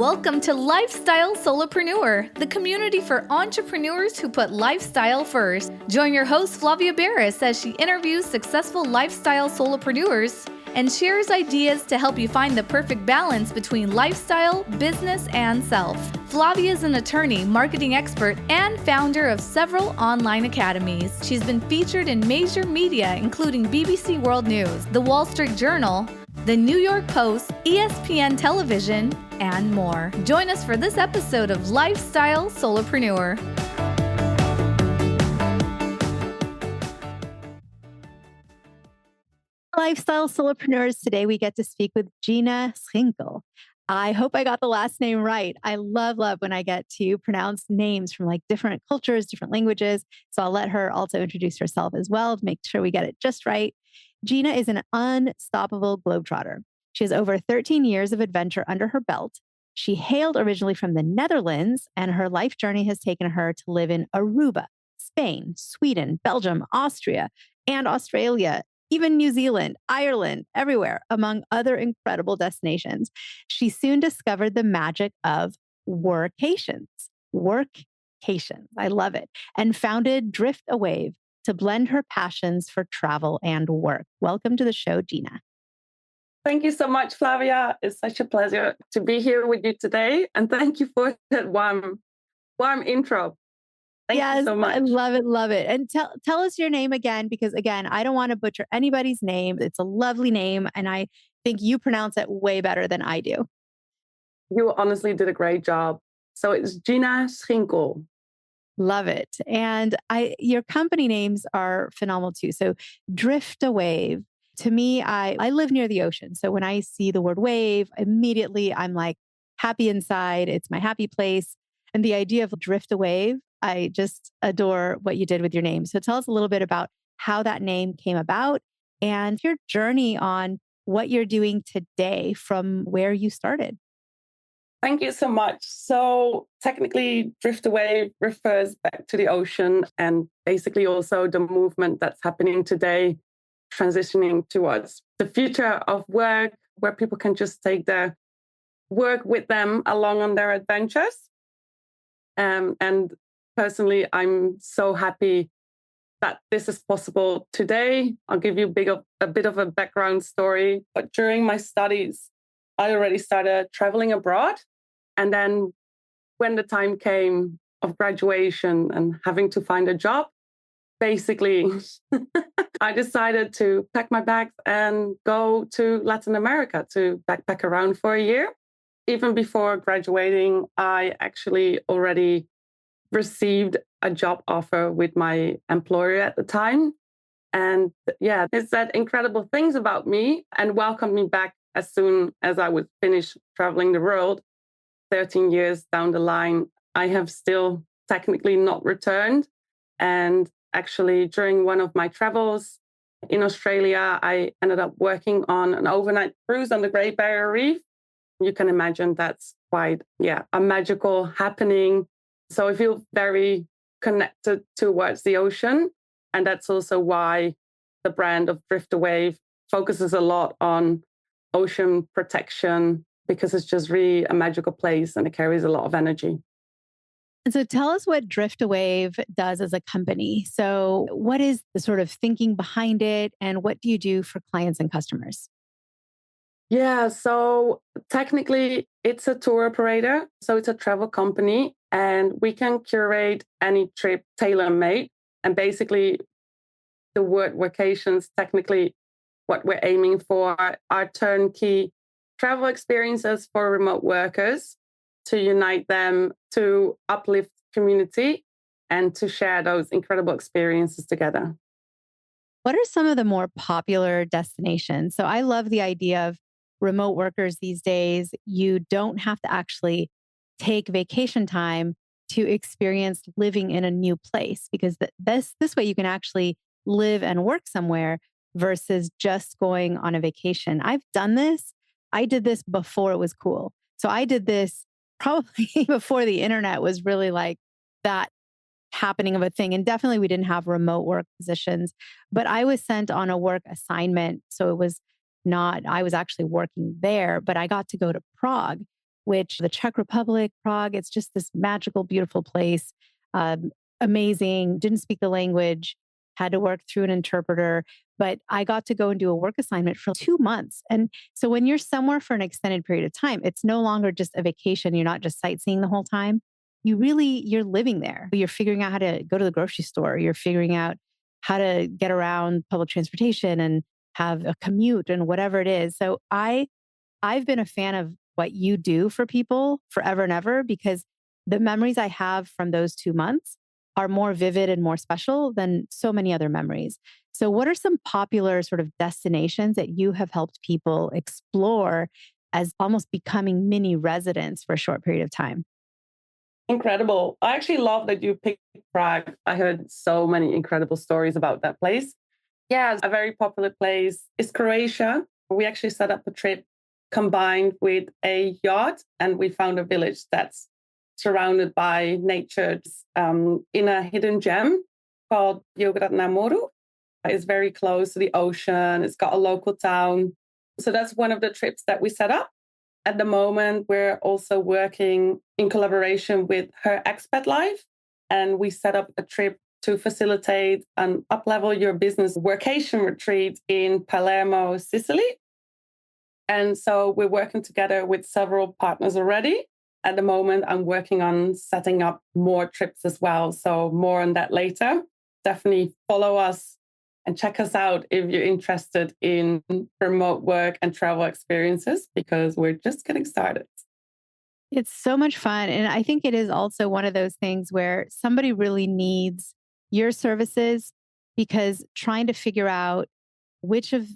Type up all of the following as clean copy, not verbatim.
Welcome to Lifestyle Solopreneur, the community for entrepreneurs who put lifestyle first. Join your host, Flavia Barris, as she interviews successful lifestyle solopreneurs and shares ideas to help you find the perfect balance between lifestyle, business, and self. Flavia is an attorney, marketing expert, and founder of several online academies. She's been featured in major media, including BBC World News, The Wall Street Journal, The New York Post, ESPN Television, and more. Join us for this episode of Lifestyle Solopreneur. Lifestyle Solopreneurs. Today we get to speak with Gina Schinkel. I hope I got the last name right. I love when I get to pronounce names from like different cultures, different languages. So I'll let her also introduce herself as well to make sure we get it just right. Gina is an unstoppable globetrotter. She has over 13 years of adventure under her belt. She hailed originally from the Netherlands, and her life journey has taken her to live in Aruba, Spain, Sweden, Belgium, Austria, and Australia, even New Zealand, Ireland, everywhere, among other incredible destinations. She soon discovered the magic of workations. Workations. I love it. And founded Driftawave to blend her passions for travel and work. Welcome to the show, Gina. Thank you so much, Flavia. It's such a pleasure to be here with you today. And thank you for that warm intro. Thank you so much. I love it. And tell us your name again, because again, I don't want to butcher anybody's name. It's a lovely name. And I think you pronounce it way better than I do. You honestly did a great job. So it's Gina Schinkel. Love it. And your company names are phenomenal too. So Driftawave. To me, I live near the ocean. So when I see the word wave, immediately I'm like happy inside. It's my happy place. And the idea of Driftawave, I just adore what you did with your name. So tell us a little bit about how that name came about and your journey on what you're doing today from where you started. Thank you so much. So technically, Driftawave refers back to the ocean and basically also the movement that's happening today, transitioning towards the future of work, where people can just take their work with them along on their adventures. And personally, I'm so happy that this is possible today. I'll give you a bit of a background story. But during my studies, I already started traveling abroad. And then when the time came of graduation and having to find a job, basically, I decided to pack my bags and go to Latin America to backpack around for a year. Even before graduating, I actually already received a job offer with my employer at the time. And yeah, it said incredible things about me and welcomed me back as soon as I would finish traveling the world. 13 years down the line, I have still technically not returned. And actually, during one of my travels in Australia, I ended up working on an overnight cruise on the Great Barrier Reef. You can imagine that's quite, a magical happening. So I feel very connected towards the ocean. And that's also why the brand of Driftawave focuses a lot on ocean protection, because it's just really a magical place and it carries a lot of energy. And so tell us what Driftawave does as a company. So what is the sort of thinking behind it and what do you do for clients and customers? Yeah, so technically it's a tour operator. So it's a travel company and we can curate any trip tailor-made. And basically the word workations, technically what we're aiming for are turnkey travel experiences for remote workers to unite them, to uplift community and to share those incredible experiences together. What are some of the more popular destinations? So I love the idea of remote workers these days. You don't have to actually take vacation time to experience living in a new place, because this way you can actually live and work somewhere versus just going on a vacation. I've done this. I did this before it was cool. So I did this probably before the internet was really like that happening of a thing. And definitely we didn't have remote work positions, but I was sent on a work assignment. So it was not, I was actually working there, but I got to go to Prague which the Czech Republic, Prague, it's just this magical, beautiful place. Amazing. Didn't speak the language, had to work through an interpreter, but I got to go and do a work assignment for 2 months. And so when you're somewhere for an extended period of time, it's no longer just a vacation. You're not just sightseeing the whole time. You're living there. You're figuring out how to go to the grocery store. You're figuring out how to get around public transportation and have a commute and whatever it is. So I've been a fan of what you do for people forever and ever, because the memories I have from those 2 months are more vivid and more special than so many other memories. So what are some popular sort of destinations that you have helped people explore as almost becoming mini residents for a short period of time? Incredible. I actually love that you picked Prague. I heard so many incredible stories about that place. Yeah, a very popular place is Croatia. We actually set up a trip combined with a yacht, and we found a village that's surrounded by nature in a hidden gem called Biograd na Moru. It's very close to the ocean. It's got a local town. So that's one of the trips that we set up. At the moment, we're also working in collaboration with Her Expat Life, and we set up a trip to facilitate an up-level your business workation retreat in Palermo, Sicily. And so we're working together with several partners already. At the moment, I'm working on setting up more trips as well. So more on that later. Definitely follow us and check us out if you're interested in remote work and travel experiences, because we're just getting started. It's so much fun. And I think it is also one of those things where somebody really needs your services, because trying to figure out if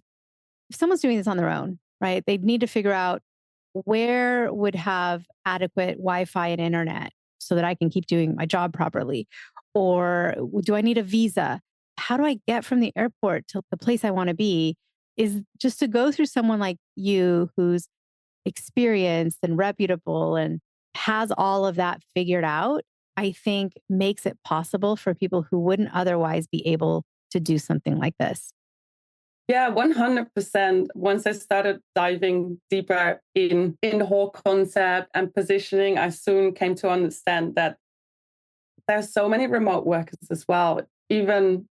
someone's doing this on their own, right? They need to figure out where would have adequate Wi-Fi and internet so that I can keep doing my job properly? Or do I need a visa? How do I get from the airport to the place I want to be? Is just to go through someone like you who's experienced and reputable and has all of that figured out, I think makes it possible for people who wouldn't otherwise be able to do something like this. Yeah, 100%. Once I started diving deeper in the whole concept and positioning, I soon came to understand that there's so many remote workers as well. Even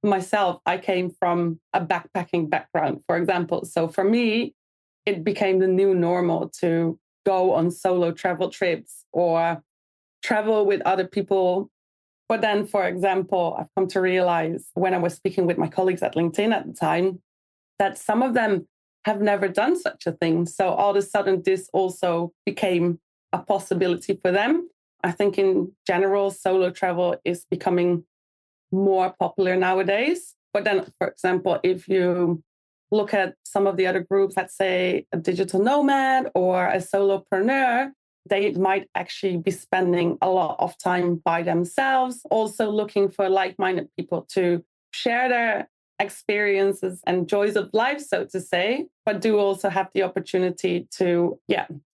myself, I came from a backpacking background, for example. So for me, it became the new normal to go on solo travel trips or travel with other people. But then, for example, I've come to realize when I was speaking with my colleagues at LinkedIn at the time that some of them have never done such a thing. So all of a sudden, this also became a possibility for them. I think in general, solo travel is becoming more popular nowadays. But then, for example, if you look at some of the other groups, let's say a digital nomad or a solopreneur, they might actually be spending a lot of time by themselves, also looking for like-minded people to share their experiences and joys of life, so to say, but do also have the opportunity to,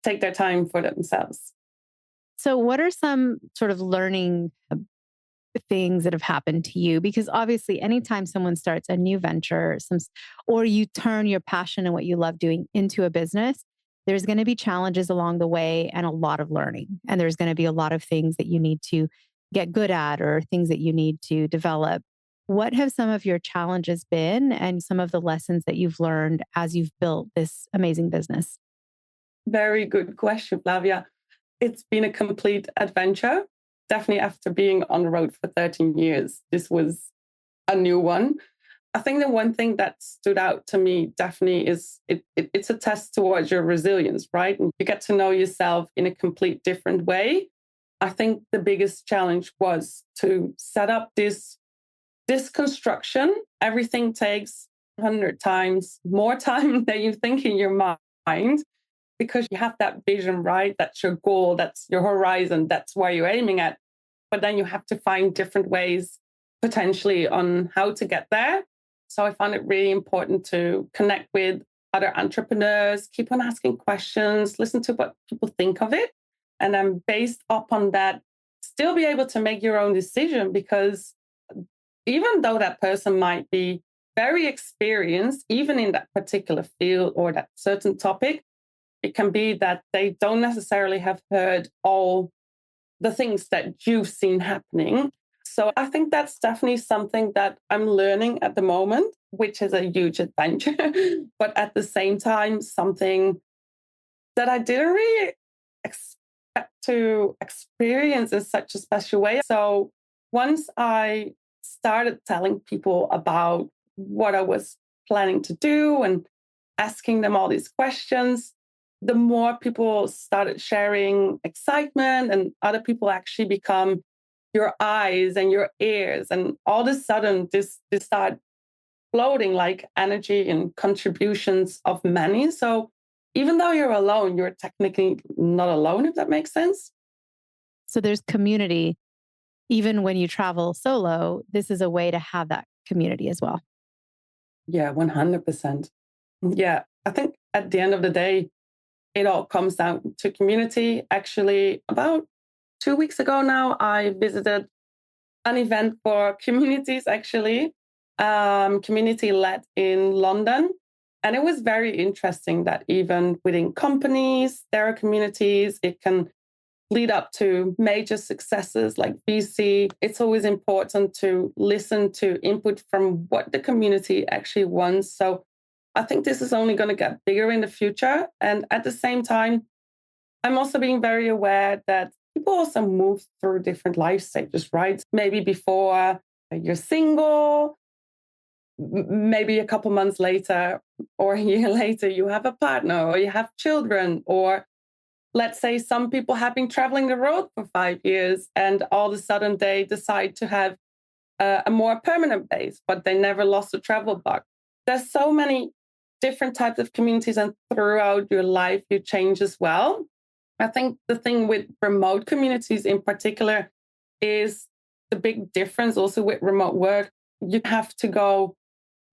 take their time for themselves. So, what are some sort of learning things that have happened to you? Because obviously, anytime someone starts a new venture, or you turn your passion and what you love doing into a business, there's going to be challenges along the way and a lot of learning. And there's going to be a lot of things that you need to get good at or things that you need to develop. What have some of your challenges been and some of the lessons that you've learned as you've built this amazing business? Very good question, Flavia. It's been a complete adventure. Definitely after being on the road for 13 years, this was a new one. I think the one thing that stood out to me definitely is it's a test towards your resilience, right? And you get to know yourself in a complete different way. I think the biggest challenge was to set up this construction. Everything takes 100 times more time than you think in your mind, because you have that vision, right? That's your goal, that's your horizon, that's where you're aiming at. But then you have to find different ways potentially on how to get there. So I found it really important to connect with other entrepreneurs, keep on asking questions, listen to what people think of it. And then based upon that, still be able to make your own decision, because even though that person might be very experienced, even in that particular field or that certain topic, it can be that they don't necessarily have heard all the things that you've seen happening. So I think that's definitely something that I'm learning at the moment, which is a huge adventure, but at the same time, something that I didn't really expect to experience in such a special way. So once I started telling people about what I was planning to do and asking them all these questions, the more people started sharing excitement, and other people actually become your eyes and your ears. And all of a sudden, this started floating like energy and contributions of many. So even though you're alone, you're technically not alone, if that makes sense. So there's community. Even when you travel solo, this is a way to have that community as well. Yeah, 100%. Yeah, I think at the end of the day, it all comes down to community. Actually, about 2 weeks ago now, I visited an event for communities, actually, community led in London. And it was very interesting that even within companies, there are communities. It can lead up to major successes like VC. It's always important to listen to input from what the community actually wants. So I think this is only going to get bigger in the future. And at the same time, I'm also being very aware that people also move through different life stages, right? Maybe before you're single, maybe a couple months later or a year later, you have a partner or you have children, or let's say some people have been traveling the road for 5 years and all of a sudden they decide to have a more permanent base, but they never lost a travel bug. There's so many different types of communities, and throughout your life, you change as well. I think the thing with remote communities in particular is the big difference also with remote work. You have to go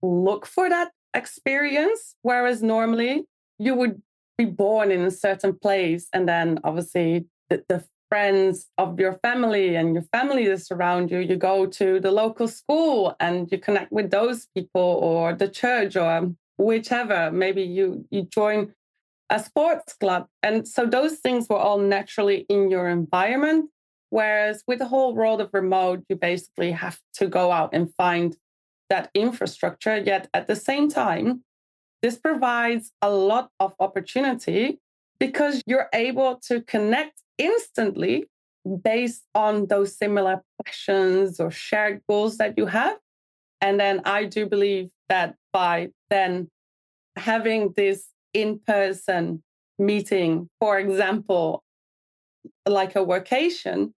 look for that experience, whereas normally you would be born in a certain place, and then obviously the friends of your family and your family that's around you, you go to the local school and you connect with those people, or the church, or whichever. Maybe you join a sports club. And so those things were all naturally in your environment. Whereas with the whole world of remote, you basically have to go out and find that infrastructure. Yet at the same time, this provides a lot of opportunity because you're able to connect instantly based on those similar passions or shared goals that you have. And then I do believe that by then having this in-person meeting, for example, like a workation,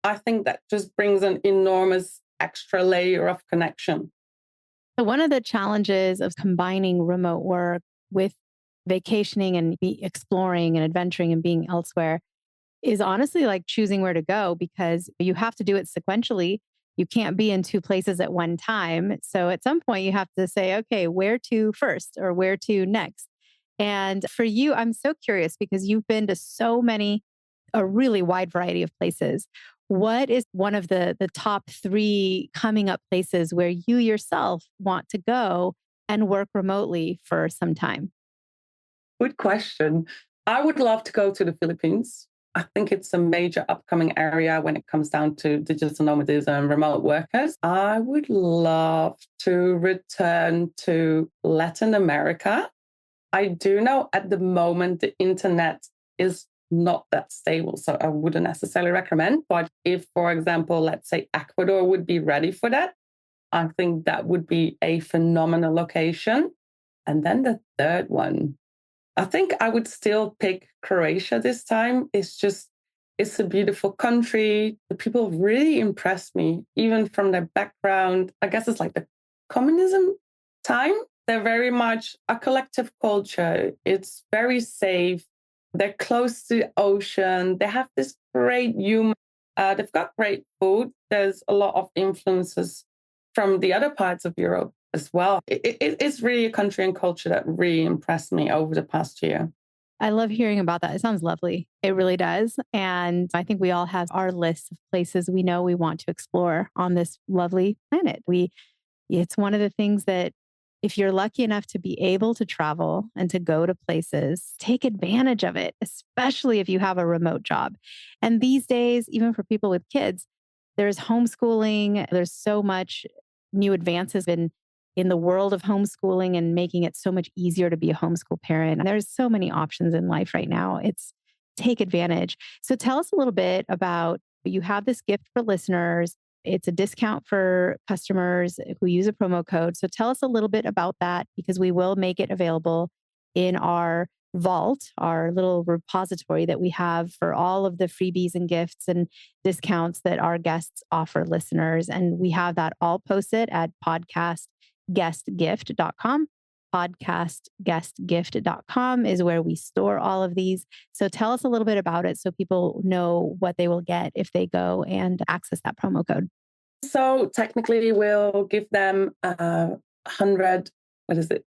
I think that just brings an enormous extra layer of connection. So one of the challenges of combining remote work with vacationing and exploring and adventuring and being elsewhere is honestly like choosing where to go, because you have to do it sequentially. You can't be in two places at one time. So at some point you have to say, okay, where to first or where to next? And for you, I'm so curious because you've been to so many, a really wide variety of places. What is one of the top three coming up places where you yourself want to go and work remotely for some time? Good question. I would love to go to the Philippines. I think it's a major upcoming area when it comes down to digital nomadism and remote workers. I would love to return to Latin America. I do know at the moment the internet is not that stable, so I wouldn't necessarily recommend. But if, for example, let's say Ecuador would be ready for that, I think that would be a phenomenal location. And then the third one, I think I would still pick Croatia this time. It's a beautiful country. The people really impressed me, even from their background. I guess it's like the communism time. They're very much a collective culture. It's very safe. They're close to the ocean. They have this great humor. They've got great food. There's a lot of influences from the other parts of Europe as well. It's really a country and culture that really impressed me over the past year. I love hearing about that. It sounds lovely. It really does. And I think we all have our list of places we know we want to explore on this lovely planet. It's one of the things that if you're lucky enough to be able to travel and to go to places, take advantage of it, especially if you have a remote job. And these days, even for people with kids, there's homeschooling. There's so much new advances in the world of homeschooling and making it so much easier to be a homeschool parent. And there's so many options in life right now. It's take advantage. So tell us a little bit about, you have this gift for listeners. It's a discount for customers who use a promo code. So tell us a little bit about that, because we will make it available in our vault, our little repository that we have for all of the freebies and gifts and discounts that our guests offer listeners. And we have that all posted at podcastguestgift.com. Podcastguestgift.com is where we store all of these. So tell us a little bit about it so people know what they will get if they go and access that promo code. So technically, we'll give them $100,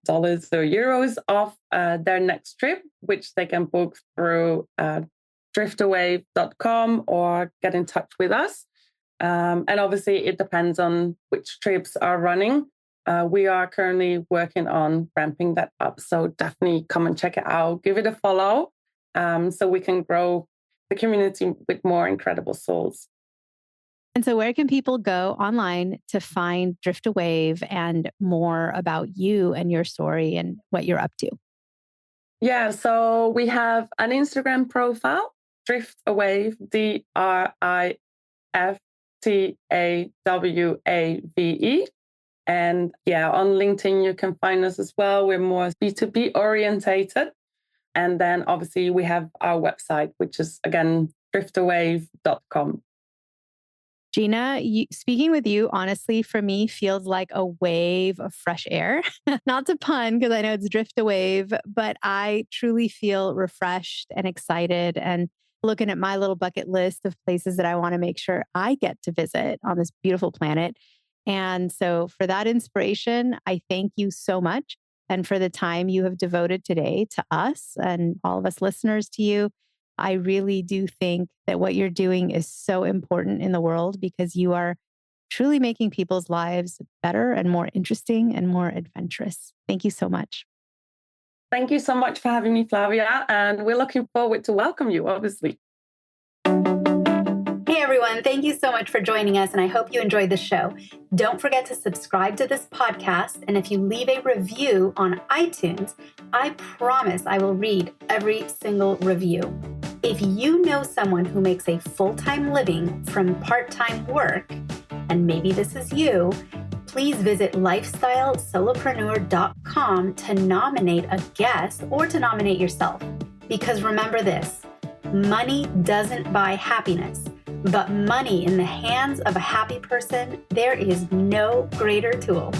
dollars or euros off their next trip, which they can book through driftawave.com or get in touch with us. And obviously, it depends on which trips are running. We are currently working on ramping that up. So definitely come and check it out. Give it a follow so we can grow the community with more incredible souls. And so where can people go online to find Driftawave and more about you and your story and what you're up to? Yeah, so we have an Instagram profile, Driftawave, DRIFTAWAVE. And yeah, on LinkedIn, you can find us as well. We're more B2B orientated. And then obviously we have our website, which is again, driftawave.com. Gina, speaking with you, honestly, for me, feels like a wave of fresh air. Not to pun, because I know it's Driftawave, but I truly feel refreshed and excited and looking at my little bucket list of places that I want to make sure I get to visit on this beautiful planet. And so for that inspiration, I thank you so much. And for the time you have devoted today to us and all of us listeners to you. I really do think that what you're doing is so important in the world, because you are truly making people's lives better and more interesting and more adventurous. Thank you so much. Thank you so much for having me, Flavia. And we're looking forward to welcome you, obviously. Hey everyone, thank you so much for joining us, and I hope you enjoyed the show. Don't forget to subscribe to this podcast, and if you leave a review on iTunes, I promise I will read every single review. If you know someone who makes a full-time living from part-time work, and maybe this is you, please visit lifestylesolopreneur.com to nominate a guest or to nominate yourself. Because remember this, money doesn't buy happiness. But money in the hands of a happy person, there is no greater tool.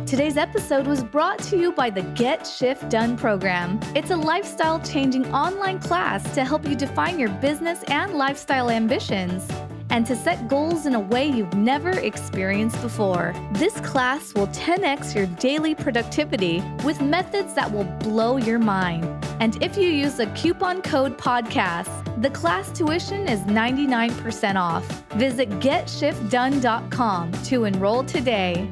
Today's episode was brought to you by the Get Shift Done program. It's a lifestyle-changing online class to help you define your business and lifestyle ambitions and to set goals in a way you've never experienced before. This class will 10x your daily productivity with methods that will blow your mind. And if you use a coupon code podcast, the class tuition is 99% off. Visit GetShiftDone.com to enroll today.